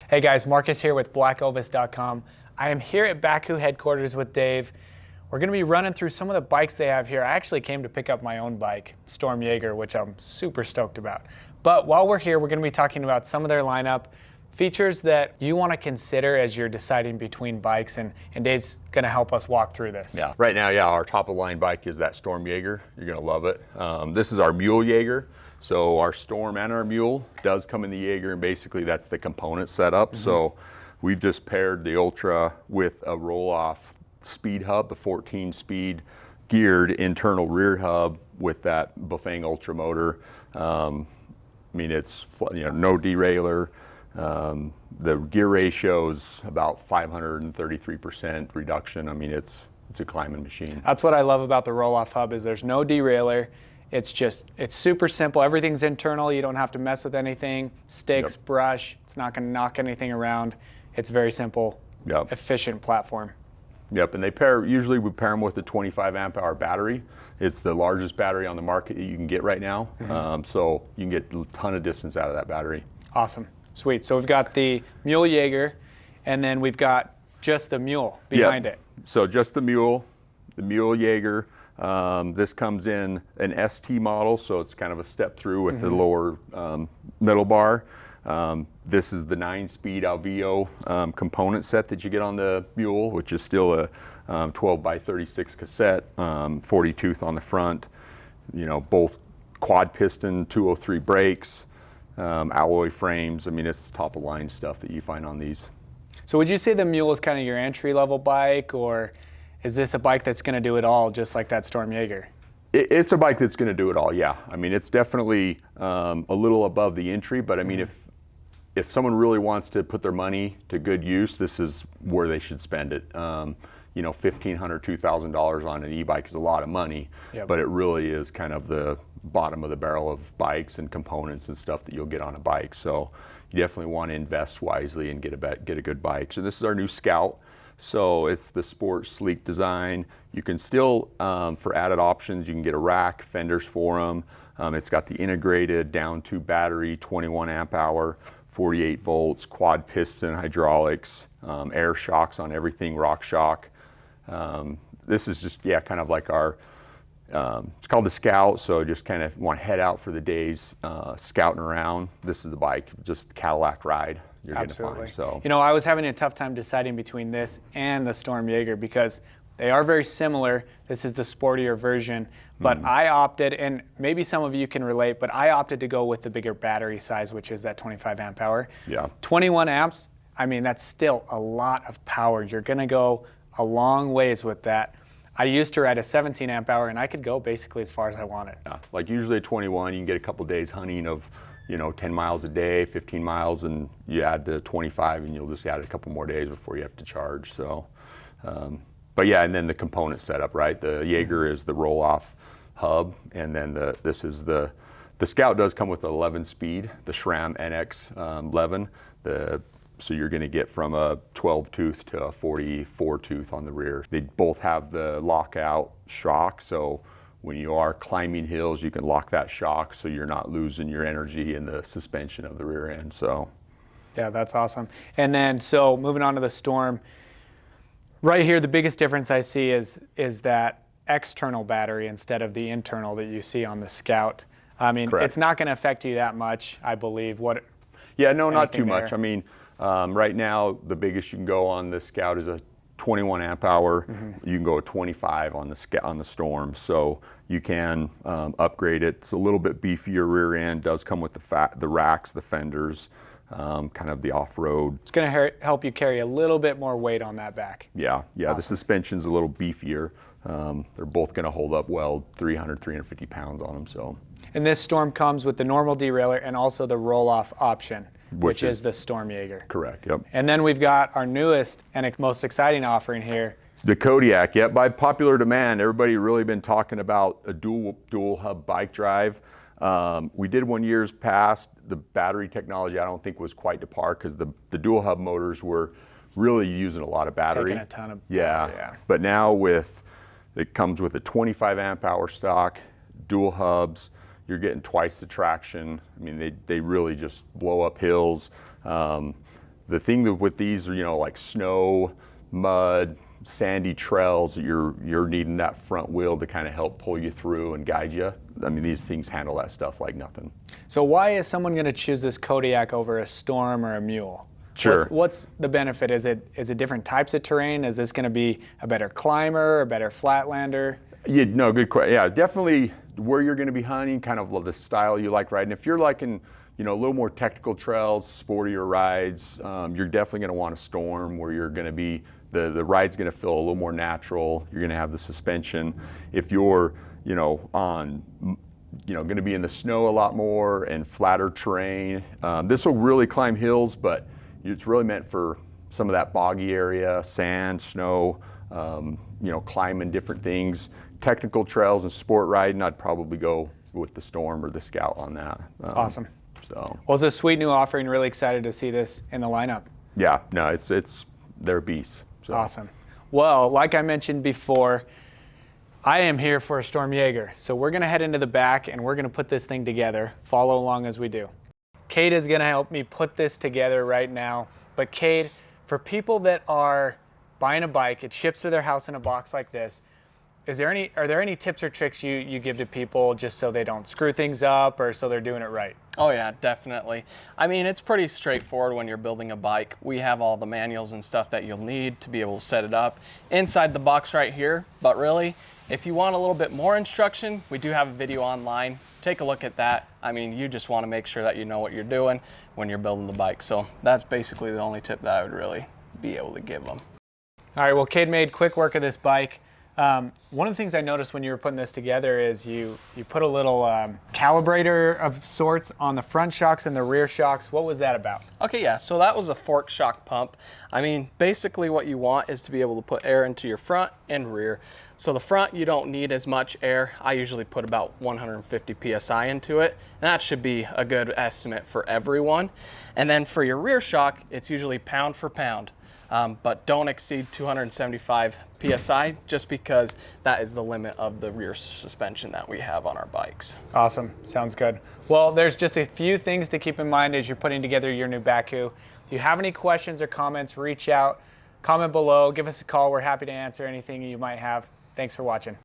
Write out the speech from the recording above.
Hey guys, Marcus here with BlackOvis.com. I am here at Baku headquarters with Dave. We're going to be running through some of the bikes they have here. I actually came to pick up my own bike, Storm Jaeger, which I'm super stoked about. But while we're here, we're going to be talking about some of their lineup, features that you want to consider as you're deciding between bikes, and Dave's going to help us walk through this. Yeah, right now, our top of the line bike is that Storm Jaeger. You're going to love it. This is our Mule Jaeger. So our Storm and our Mule does come in the Jaeger, and basically that's the component setup. So we've just paired the Ultra with a roll-off speed hub, a 14-speed geared internal rear hub with that Bafang Ultra motor. I mean, it's no derailleur. The gear ratio is about 533% reduction. I mean, it's a climbing machine. That's what I love about the roll-off hub is there's no derailleur. It's super simple. Everything's internal. You don't have to mess with anything. Sticks, brush. It's not going to knock anything around. It's very simple, efficient platform. Yep, and usually we pair them with a 25 amp hour battery. It's the largest battery on the market that you can get right now. So you can get a ton of distance out of that battery. Awesome, sweet. So we've got the Mule Jaeger, and then we've got just the Mule behind it. So just the Mule Jaeger. This comes in an ST model, so it's kind of a step through with the lower middle bar. This is the 9-speed Alveo component set that you get on the Mule, which is still a 12 by 36 cassette, 40 tooth on the front. Both quad piston 203 brakes, alloy frames. I mean, it's top of line stuff that you find on these. So would you say the Mule is kind of your entry level bike, or is this a bike that's going to do it all, just like that Storm Jaeger? It's a bike that's going to do it all, yeah. I mean, it's definitely a little above the entry, but I mean, if someone really wants to put their money to good use, this is where they should spend it. $1,500, $2,000 on an e-bike is a lot of money, but it really is kind of the bottom of the barrel of bikes and components and stuff that you'll get on a bike. So you definitely want to invest wisely and get a good bike. So this is our new Scout. So it's the sport sleek design. You can still, for added options, you can get a rack, fenders for them. It's got the integrated down tube battery, 21 amp hour, 48 volts, quad piston hydraulics, air shocks on everything, rock shock. This is just, kind of like our, it's called the Scout, so just kind of want to head out for the days scouting around. This is the bike, just Cadillac ride. Absolutely. So. I was having a tough time deciding between this and the Storm Jaeger because they are very similar. This is the sportier version, but I opted, and maybe some of you can relate, but I opted to go with the bigger battery size, which is that 25 amp hour. 21 amps, I mean, that's still a lot of power. You're going to go a long ways with that. I used to ride a 17 amp hour, and I could go basically as far as I wanted. Like usually at 21, you can get a couple days hunting of 10 miles a day, 15 miles, and you add to 25 and you'll just add a couple more days before you have to charge. So, but yeah, and then the component setup, right? The Jaeger is the roll-off hub, and then the Scout does come with an 11 speed, the SRAM NX 11. So you're gonna get from a 12 tooth to a 44 tooth on the rear. They both have the lockout shock, so when you are climbing hills, you can lock that shock so you're not losing your energy in the suspension of the rear end. So, yeah, that's awesome. And then, so moving on to the Storm, right here, the biggest difference I see is that external battery instead of the internal that you see on the Scout. I mean, It's not going to affect you that much, I believe. Yeah, no, not too much. I mean, right now, the biggest you can go on the Scout is a 21 amp hour. You can go at 25 on the Storm, so you can upgrade it. It's a little bit beefier rear end. Does come with the racks, the fenders, kind of the off-road. It's going to help you carry a little bit more weight on that back. Yeah. Awesome. The suspension's a little beefier. They're both going to hold up well, 350 pounds on them. So. And this Storm comes with the normal derailleur and also the roll-off option, which is the Storm Jaeger. Correct, yep. And then we've got our newest and most exciting offering here. The Kodiak, by popular demand. Everybody really been talking about a dual hub bike drive. We did one years past. The battery technology I don't think was quite to par because the dual hub motors were really using a lot of battery. Taking a ton of battery, yeah. But now it comes with a 25 amp hour stock, dual hubs. You're getting twice the traction. I mean, they really just blow up hills. The thing with these are, you know, like snow, mud, sandy trails, you're needing that front wheel to kind of help pull you through and guide you. I mean, these things handle that stuff like nothing. So why is someone going to choose this Kodiak over a Storm or a Mule? Sure. What's the benefit? Is it different types of terrain? Is this going to be a better climber, a better flatlander? Yeah, no, good question. Yeah, definitely where you're going to be hunting, kind of the style you like riding. If you're liking, you know, a little more technical trails, sportier rides, you're definitely going to want a Storm where you're going to be, the ride's going to feel a little more natural. You're going to have the suspension. If you're, you know, going to be in the snow a lot more and flatter terrain, this will really climb hills, but it's really meant for some of that boggy area, sand, snow, you know, climbing different things. Technical trails and sport riding, I'd probably go with the Storm or the Scout on that. Awesome. So. Well, it's a sweet new offering. Really excited to see this in the lineup. Yeah, no, they're beasts. So. Awesome. Well, like I mentioned before, I am here for a Storm Jaeger. So we're going to head into the back and we're going to put this thing together. Follow along as we do. Kate is going to help me put this together right now. But Kate, for people that are buying a bike, it ships to their house in a box like this. Are there any tips or tricks you give to people just so they don't screw things up or so they're doing it right? Oh yeah, definitely. I mean, it's pretty straightforward when you're building a bike. We have all the manuals and stuff that you'll need to be able to set it up inside the box right here. But really, if you want a little bit more instruction, we do have a video online. Take a look at that. I mean, you just want to make sure that you know what you're doing when you're building the bike. So that's basically the only tip that I would really be able to give them. All right, well, Kate made quick work of this bike. One of the things I noticed when you were putting this together is you put a little calibrator of sorts on the front shocks and the rear shocks. What was that about? Okay, yeah, so that was a fork shock pump. I mean, basically what you want is to be able to put air into your front and rear. So the front, you don't need as much air. I usually put about 150 PSI into it, and that should be a good estimate for everyone. And then for your rear shock, it's usually pound for pound. But don't exceed 275 PSI just because that is the limit of the rear suspension that we have on our bikes. Awesome, sounds good. Well, there's just a few things to keep in mind as you're putting together your new Bakcou. If you have any questions or comments, reach out, comment below, give us a call. We're happy to answer anything you might have. Thanks for watching.